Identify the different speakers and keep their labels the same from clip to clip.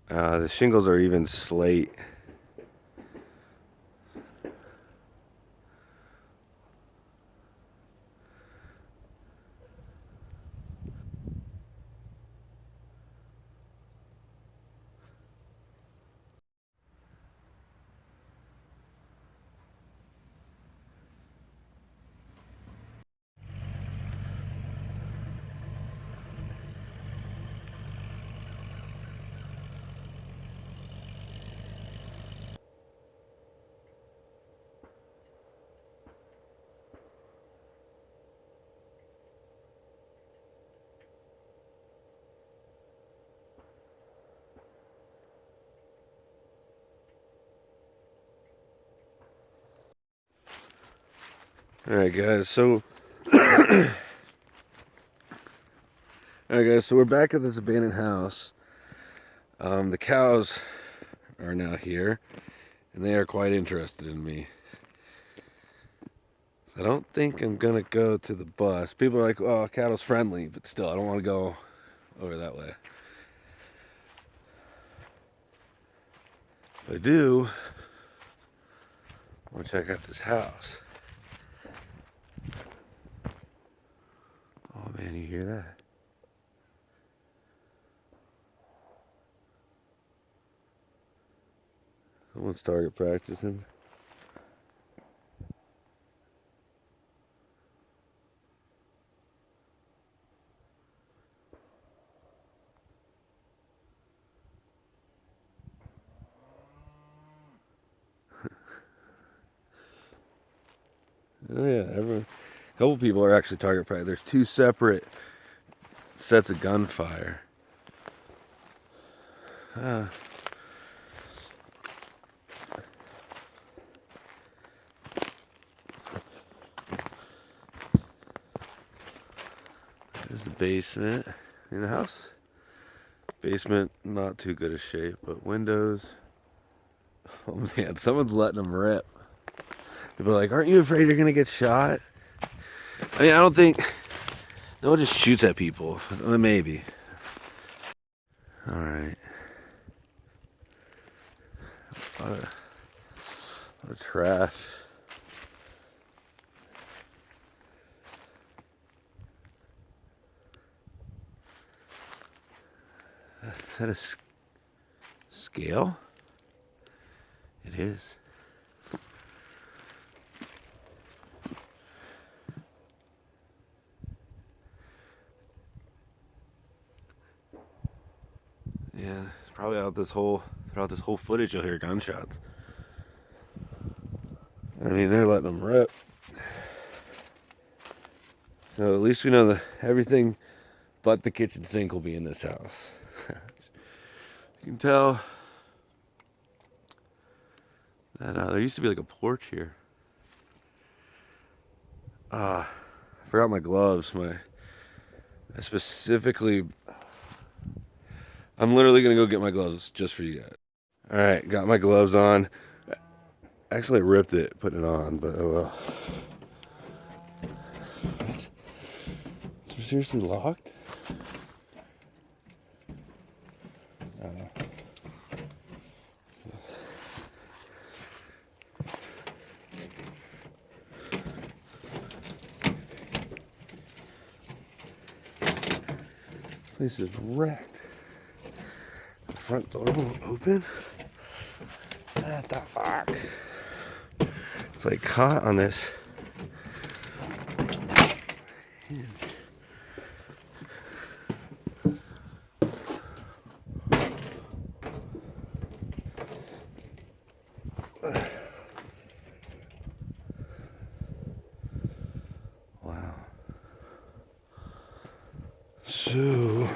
Speaker 1: The shingles are even slate. Alright guys, so we're back at this abandoned house. The cows are now here, and they are quite interested in me. I don't think I'm gonna go to the bus. People are like, "Oh, cattle's friendly," but still, I don't want to go over that way. If I do, I want to check out this house. Oh man, you hear that? Someone's target practicing. Oh yeah, a couple people are actually target practicing. There's two separate sets of gunfire. Ah. There's the basement in the house. Basement, not too good a shape, but windows. Oh man, someone's letting them rip. People are like, "Aren't you afraid you're gonna get shot?" I mean, I don't think no one just shoots at people. Maybe. All right. A lot of trash. Is that a scale? It is. Yeah, it's probably throughout this whole footage you'll hear gunshots. I mean, they're letting them rip. So at least we know that everything but the kitchen sink will be in this house. You can tell that there used to be like a porch here. I forgot my gloves. I specifically, I'm literally gonna go get my gloves just for you guys. All right, got my gloves on. Actually, I ripped it putting it on, but oh well. Is it seriously locked? This is wrecked. The front door won't open. What the fuck? It's like caught on this. Wow. So,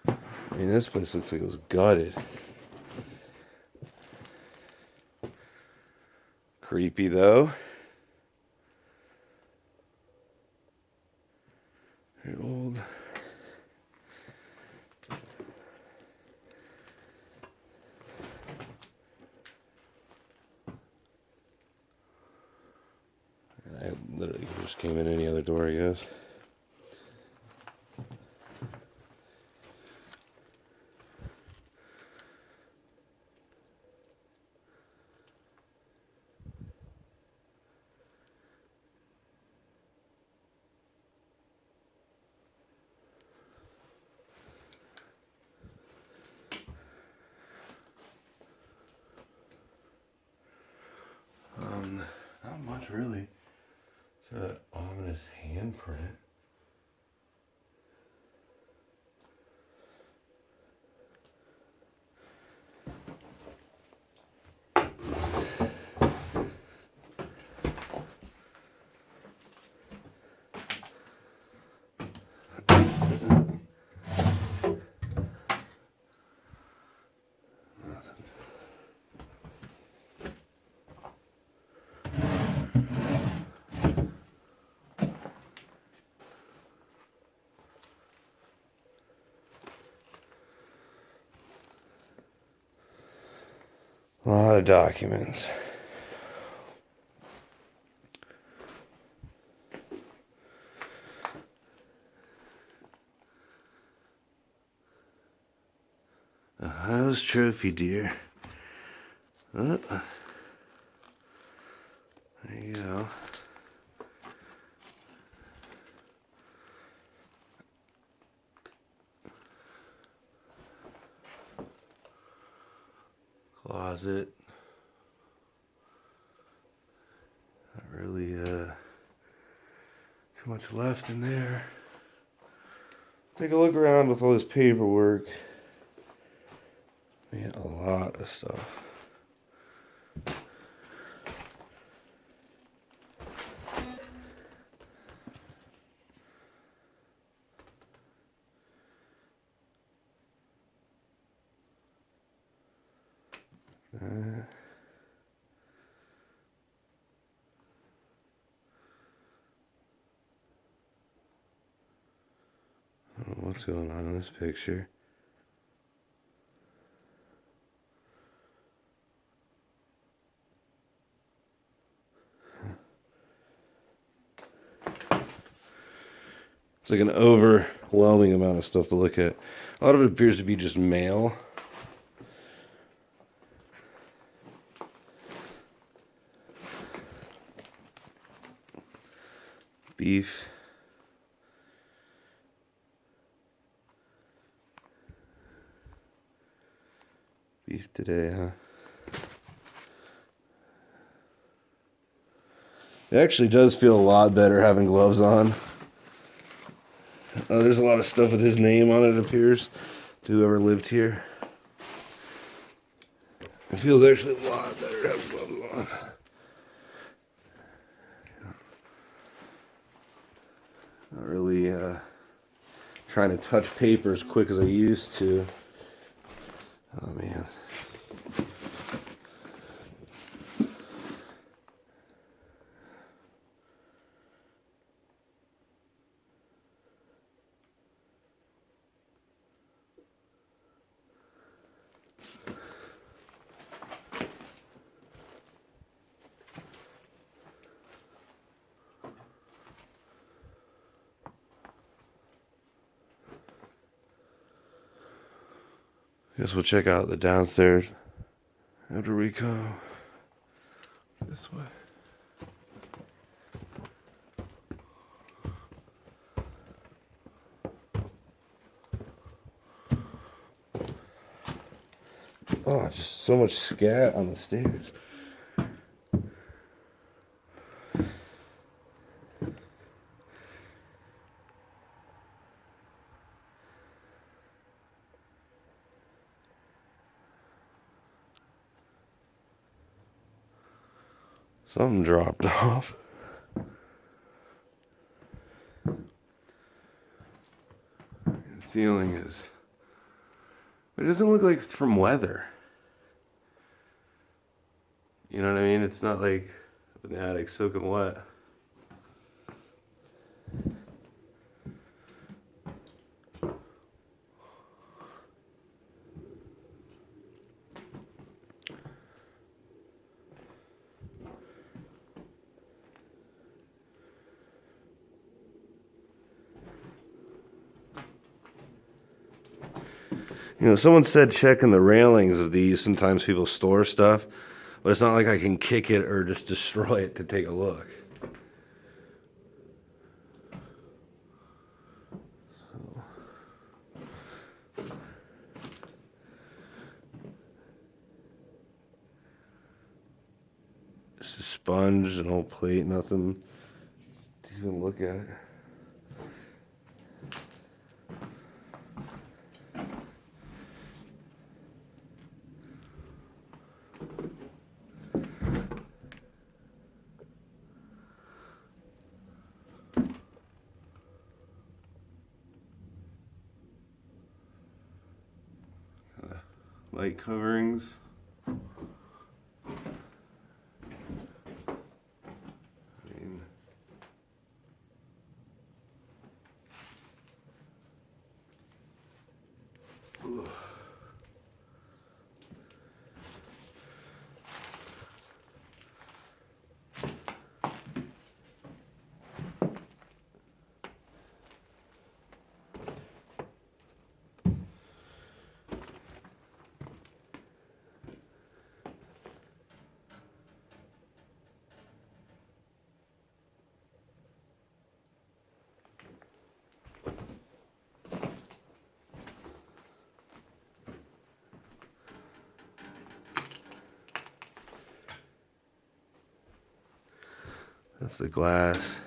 Speaker 1: I mean, this place looks like it was gutted. Creepy though. Very old. I literally just came in any other door, I guess. his handprint. A lot of documents. A house trophy deer. Oh, there you go. Closet. Not really too much left in there. Take a look around with all this paperwork. Man, a lot of stuff. I don't know what's going on in this picture. It's like an overwhelming amount of stuff to look at. A lot of it appears to be just mail. Beef. Beef today, huh? It actually does feel a lot better having gloves on. There's a lot of stuff with his name on it, appears, to whoever lived here. It feels actually a lot better to have gloves on. Not really trying to touch paper as quick as I used to. Oh man. Guess we'll check out the downstairs after we go this way. Oh, just so much scat on the stairs. Something dropped off. The ceiling is... It doesn't look like it's from weather. You know what I mean? It's not like the attic's soaking wet. You know, someone said checking the railings of these, sometimes people store stuff, but it's not like I can kick it or just destroy it to take a look. Just a sponge, an old plate, nothing gonna look at it. Light coverings. I mean, ugh. That's the glass.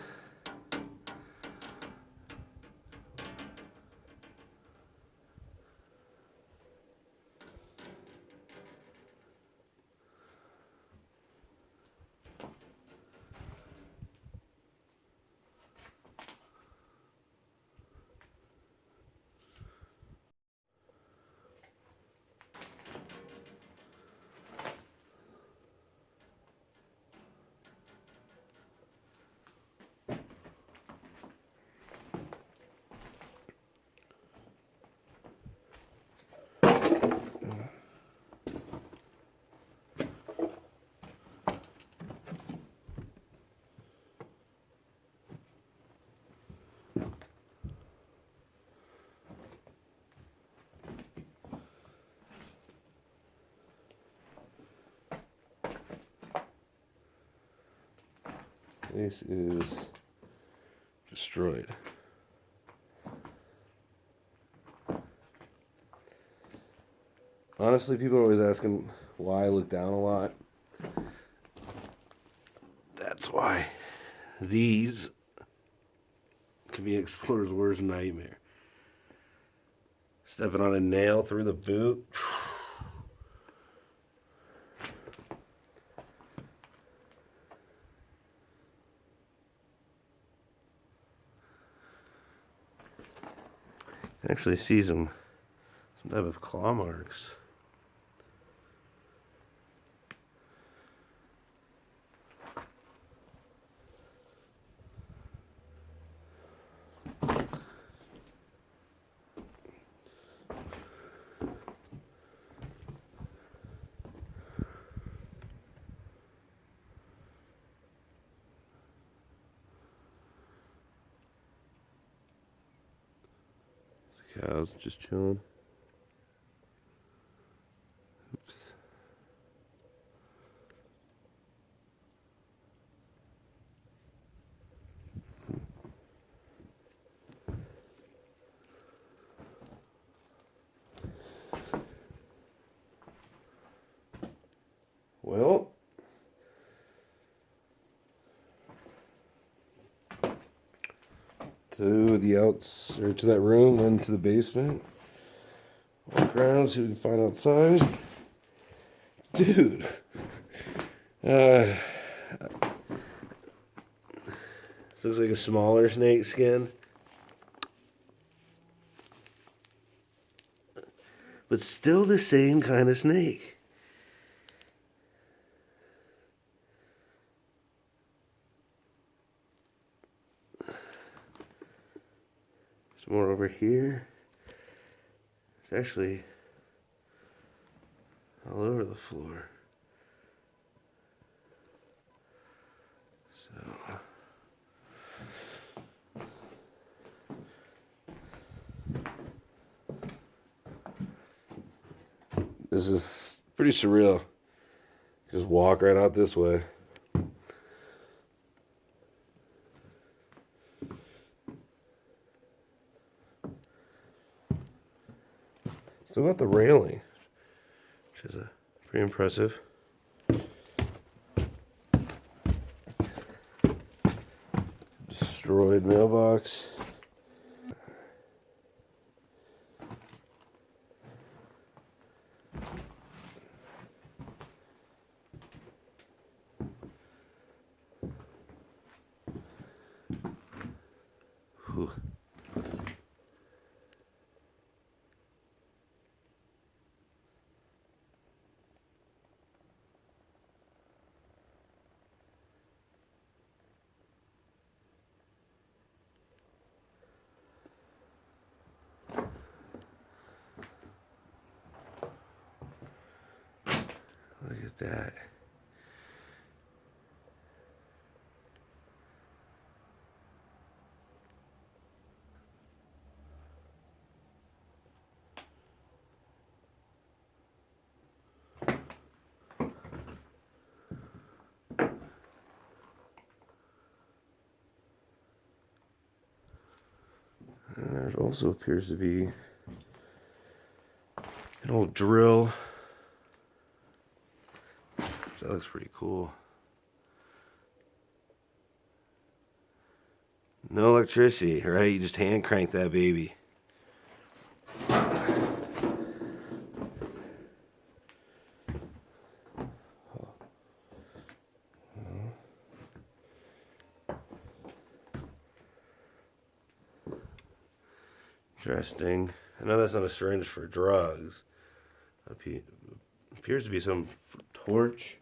Speaker 1: This is destroyed. Honestly, people are always asking why I look down a lot. That's why. These can be an explorer's worst nightmare. Stepping on a nail through the boot. I actually see some type of claw marks. Cows just chilling. Oops. Well, to the outs or to that room, then to the basement. Walk around, see what we can find outside. Dude. This looks like a smaller snake skin. But still the same kind of snake. There's more over here. It's actually all over the floor. So this is pretty surreal. Just walk right out this way. Still got the railing, which is pretty impressive. destroyed mailbox. Whew. Look at that. And there also appears to be an old drill. That looks pretty cool. No electricity, right? You just hand crank that baby. Interesting. I know that's not a syringe for drugs. Appears to be some torch.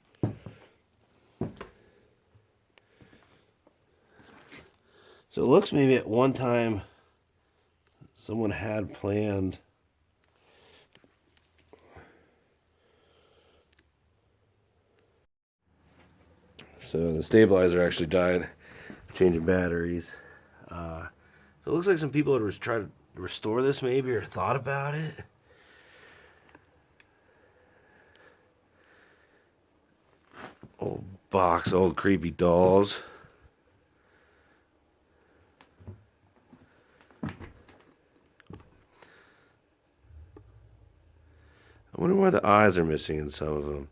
Speaker 1: So it looks maybe at one time someone had planned so the stabilizer actually died, changing batteries. So it looks like some people had tried to restore this maybe or thought about it. Old box, old creepy dolls. I wonder why the eyes are missing in some of them.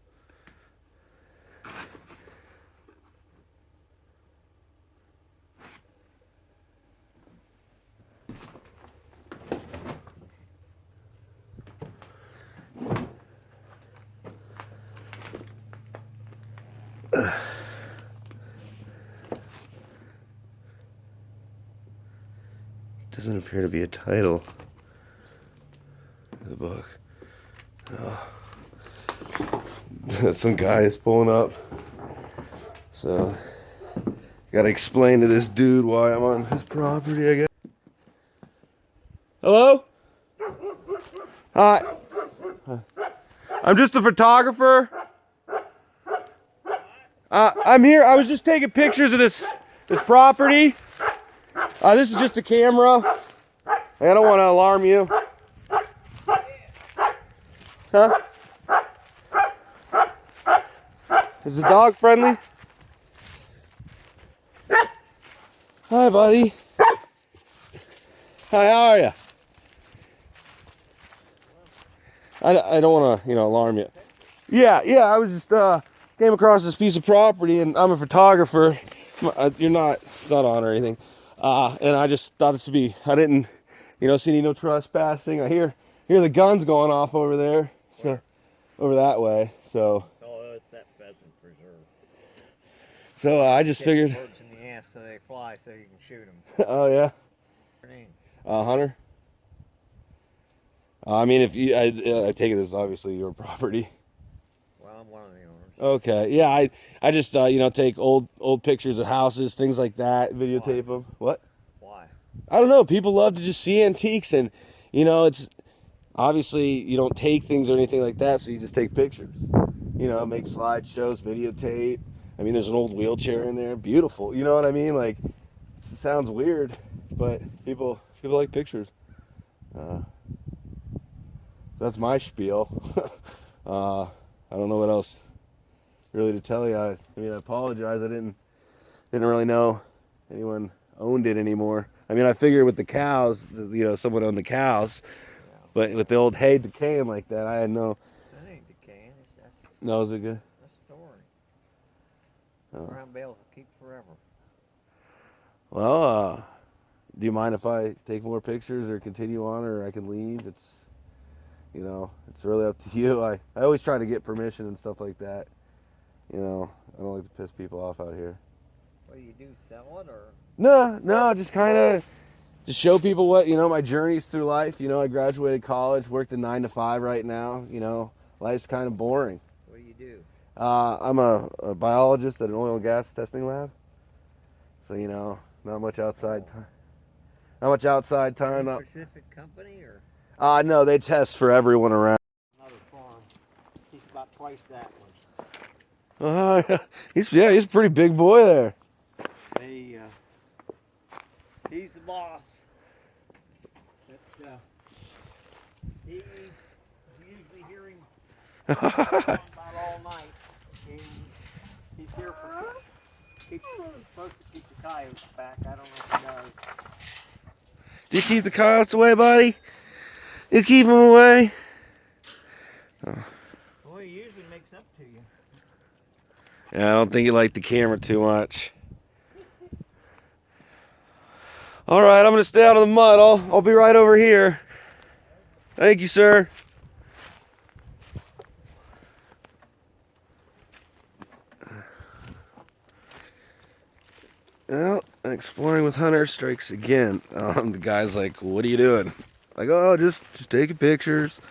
Speaker 1: Doesn't appear to be a title of the book. Oh. Some guy is pulling up. So, gotta explain to this dude why I'm on his property, I guess. Hello? Hi. I'm just a photographer. I'm here. I was just taking pictures of this property. This is just a camera. I don't want to alarm you. Huh? Is the dog friendly? Hi, buddy. Hi, how are you? I don't want to, alarm you. Yeah, I was just came across this piece of property, and I'm a photographer. It's not on or anything. And I just thought this would be. I didn't, see any no trespassing. I hear the guns going off over there, so over that way. So.
Speaker 2: Oh, it's that pheasant preserve.
Speaker 1: So I just figured.
Speaker 2: Birds in the ass so they fly, so you can shoot them.
Speaker 1: Oh yeah.
Speaker 2: Name?
Speaker 1: Hunter. I mean, if you, I take it as obviously your property.
Speaker 2: Well, I'm one of the owners.
Speaker 1: Okay, yeah, I just take old pictures of houses, things like that, videotape them. What?
Speaker 2: Why?
Speaker 1: I don't know. People love to just see antiques, and it's obviously you don't take things or anything like that, so you just take pictures. Make slideshows, videotape. I mean, there's an old wheelchair in there, beautiful. You know what I mean? Like, it sounds weird, but people like pictures. That's my spiel. I don't know what else really to tell you. I apologize. I didn't really know anyone owned it anymore. I mean, I figured with the cows, someone owned the cows,
Speaker 2: Yeah.
Speaker 1: but with the old hay decaying like that, I had no.
Speaker 2: That ain't decaying. That's
Speaker 1: No, is it good?
Speaker 2: a story.
Speaker 1: Oh.
Speaker 2: Brown bales will keep forever.
Speaker 1: Well, do you mind if I take more pictures or continue on, or I can leave? It's really up to you. I always try to get permission and stuff like that. I don't like to piss people off out here.
Speaker 2: What do you do? Sell it or?
Speaker 1: No, just kind of just show people what, my journeys through life. I graduated college, worked a 9 to 5 right now. Life's kind of boring.
Speaker 2: What do you do?
Speaker 1: I'm a biologist at an oil and gas testing lab. So, not much outside time. Not much outside time.
Speaker 2: Any specific company or?
Speaker 1: No, they test for everyone around.
Speaker 2: Another farm. He's about twice that one.
Speaker 1: He's a pretty big boy there.
Speaker 2: He's the boss. You usually hear him talking about all night. He's here for. He's supposed to keep the coyotes back. I don't know if he does.
Speaker 1: Do you keep the coyotes away, buddy? You keep them away?
Speaker 2: Well, he usually makes up to you.
Speaker 1: Yeah, I don't think you like the camera too much. All right, I'm gonna stay out of the mud. I'll be right over here. Thank you, sir. Well, exploring with Hunter strikes again. The guy's like, "What are you doing?" Like, "Oh, just taking pictures."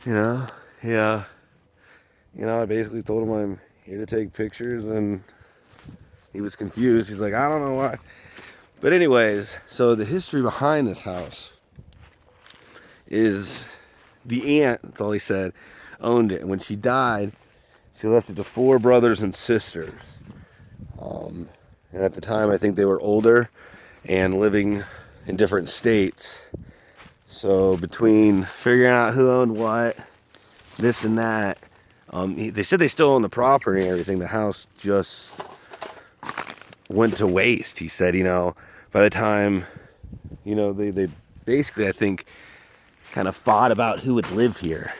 Speaker 1: Yeah. I basically told him I'm here to take pictures, and he was confused. He's like, "I don't know why." But anyways, so the history behind this house is the aunt, that's all he said, owned it. And when she died, she left it to 4 brothers and sisters. And at the time, I think they were older and living in different states. So between figuring out who owned what, this and that, they said they still own the property and everything. The house just went to waste. He said, by the time, they basically, I think, kind of fought about who would live here.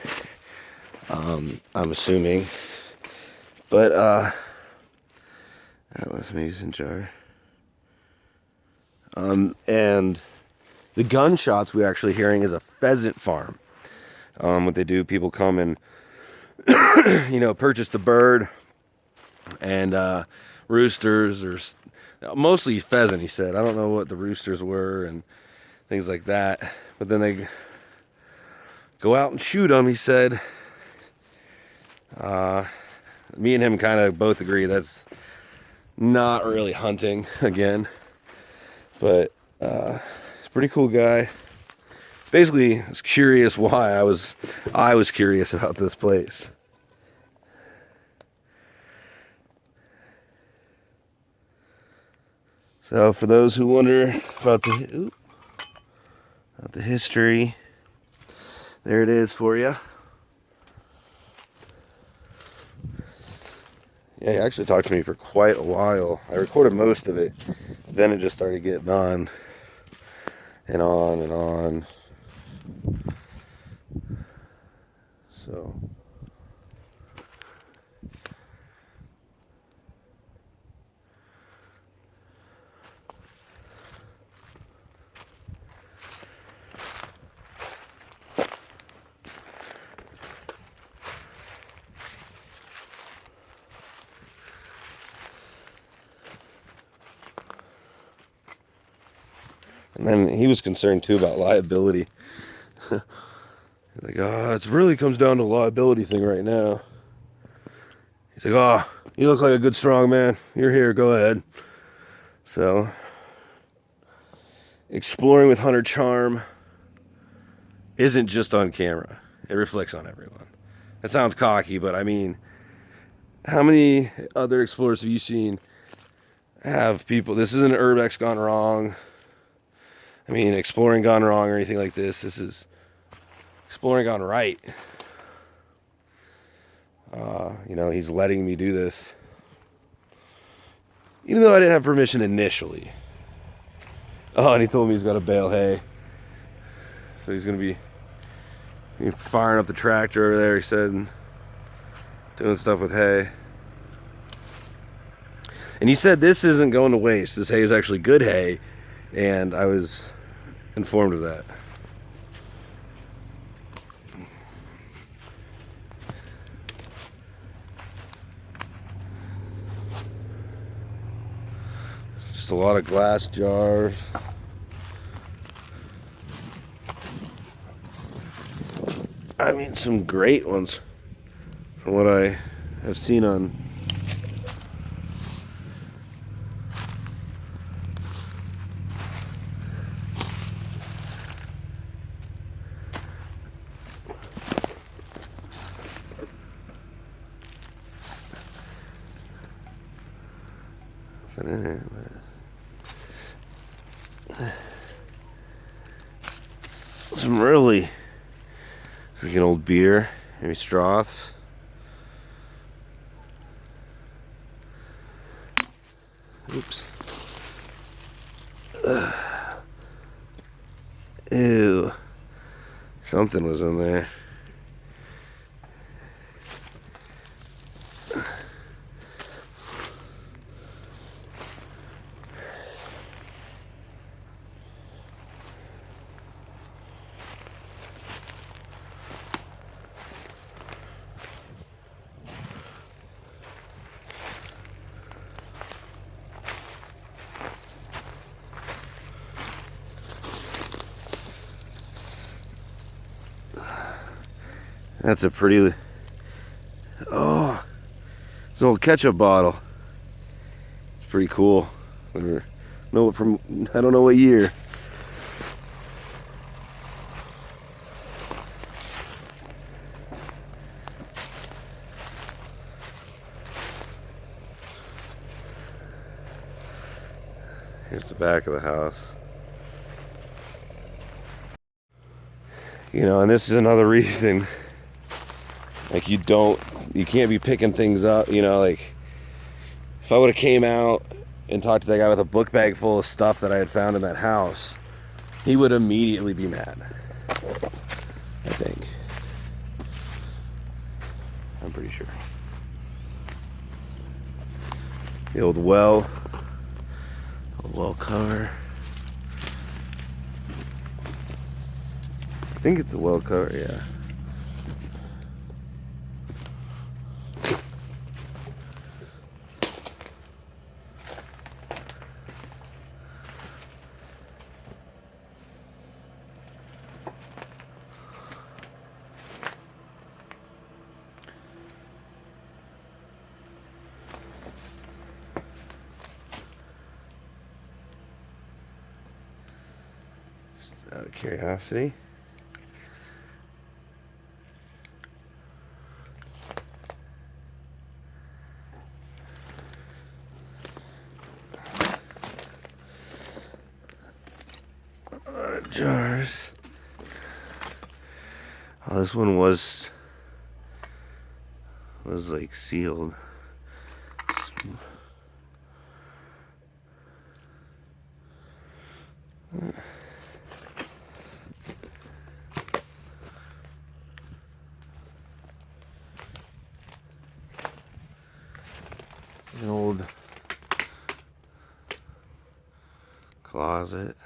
Speaker 1: I'm assuming. But, Atlas Mason jar. And the gunshots we're actually hearing is a pheasant farm. What they do, people come and, purchase the bird and roosters or mostly pheasant, he said. I don't know what the roosters were and things like that. But then they go out and shoot them, he said. Me and him kind of both agree that's not really hunting again. But he's a pretty cool guy. Basically, I was curious why I was curious about this place. So for those who wonder about the history, there it is for you. Yeah, he actually talked to me for quite a while. I recorded most of it. Then it just started getting on and on and on. So. And then he was concerned too about liability. Like, it really comes down to a liability thing right now. He's like, you look like a good strong man. You're here, go ahead. So, exploring with Hunter Charm isn't just on camera. It reflects on everyone. That sounds cocky, but I mean, how many other explorers have you seen have people, this isn't R.E.L.A.X gone wrong. I mean, exploring gone wrong or anything like this. This is exploring gone right. He's letting me do this. Even though I didn't have permission initially. Oh, and he told me he's got to bale hay. So he's going to be firing up the tractor over there, he said. Doing stuff with hay. And he said this isn't going to waste. This hay is actually good hay, and I was informed of that. Just a lot of glass jars. I mean, some great ones from what I have seen on some really freaking old beer, maybe Stroths. Oops. Ew. Something was in there. That's a pretty... Oh, it's an old ketchup bottle. It's pretty cool. I don't know what year. Here's the back of the house. You know, and this is another reason, like, you can't be picking things up, you know, like, if I would have came out and talked to that guy with a book bag full of stuff that I had found in that house, he would immediately be mad, I think. I'm pretty sure. The old well cover. I think it's a well cover, yeah. Just out of curiosity. Jars. Oh, this one was like sealed. An old closet.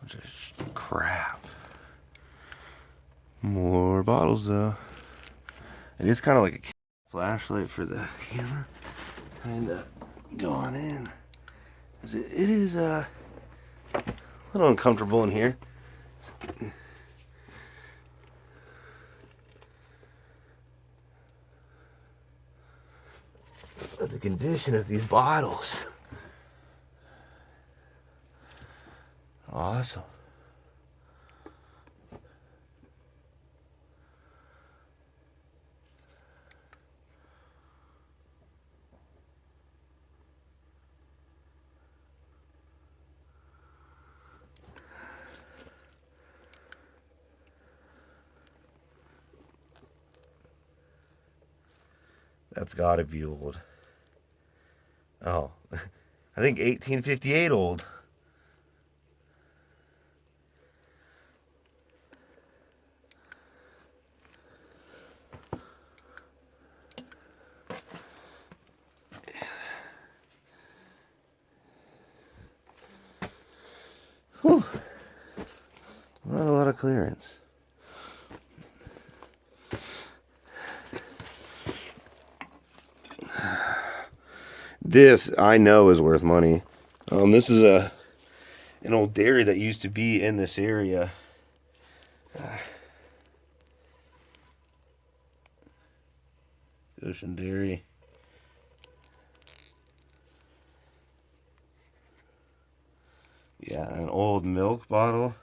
Speaker 1: Just crap. More bottles though. It is kind of like a flashlight for the camera. Kind of going in. It is a little uncomfortable in here. But the condition of these bottles. Awesome. That's gotta be old. Oh, I think 1858 old. Not a lot of clearance. This I know is worth money. This is an old dairy that used to be in this area. Ocean Dairy. Yeah, an old milk bottle.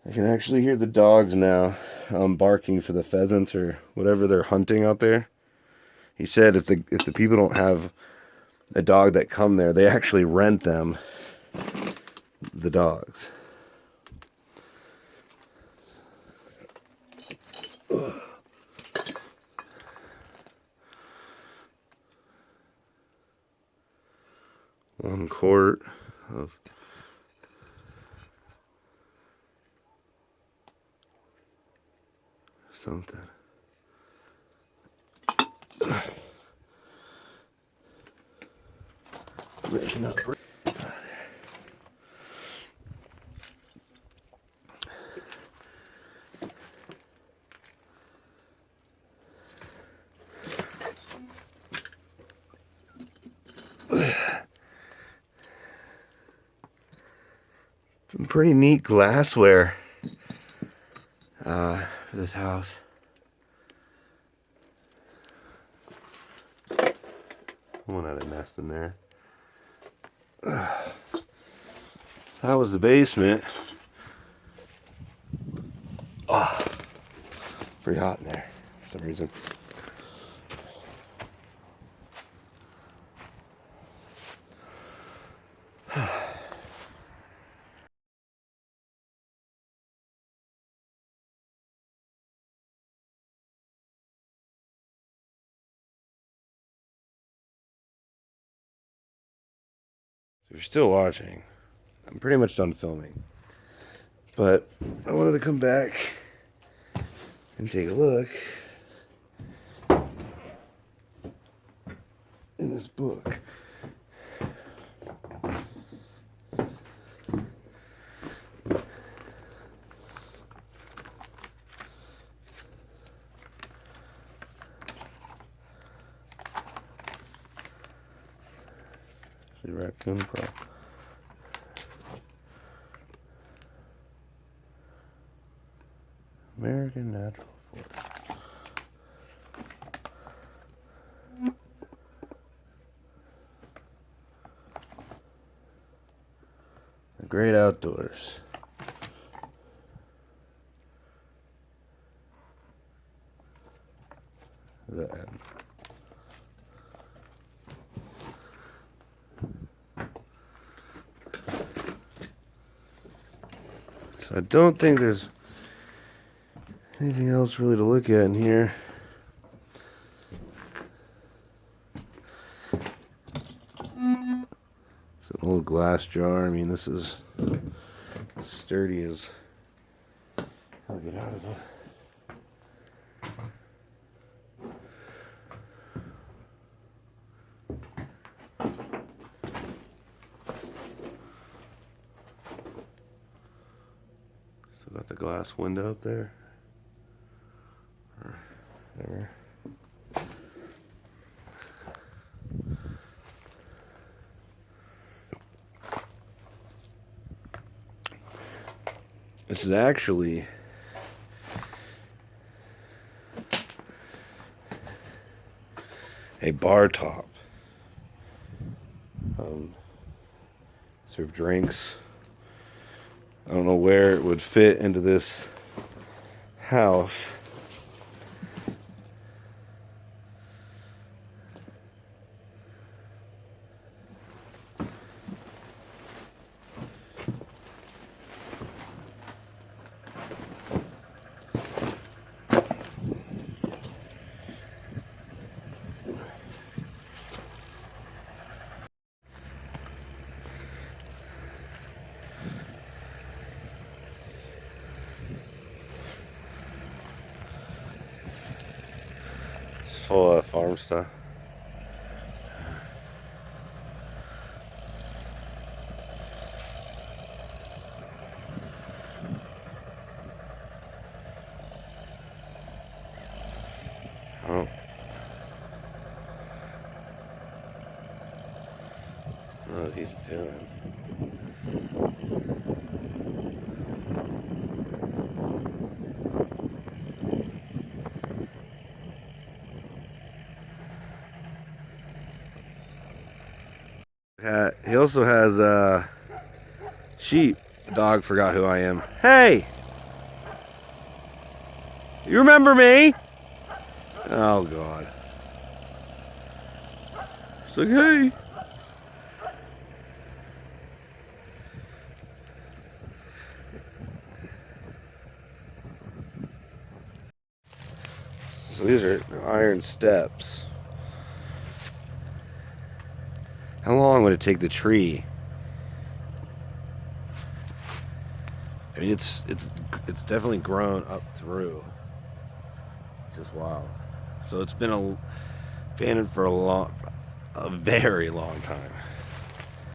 Speaker 1: I can actually hear the dogs now barking for the pheasants or whatever they're hunting out there. He said if the people don't have a dog that come there, they actually rent them the dogs. One quart of something. Breaking up. Some pretty neat glassware for this house. Someone had a nest in there. That was the basement. Oh, pretty hot in there for some reason. If you're still watching, I'm pretty much done filming. But I wanted to come back and take a look in this book. See Raccoon Pro. American Natural Forest. The Great Outdoors. The end. So I don't think there's anything else really to look at in here. It's an old glass jar. I mean, this is sturdy as I'll get out of it. Still got the glass window up there. There. This is actually a bar top. Serve drinks. I don't know where it would fit into this house. full of farm stuff. Oh. What he's doing. He also has sheep. The dog forgot who I am. Hey! You remember me? Oh God. It's like, hey. So these are iron steps. How long would it take the tree? I mean, it's definitely grown up through. It's just wild. So it's been abandoned for a very long time.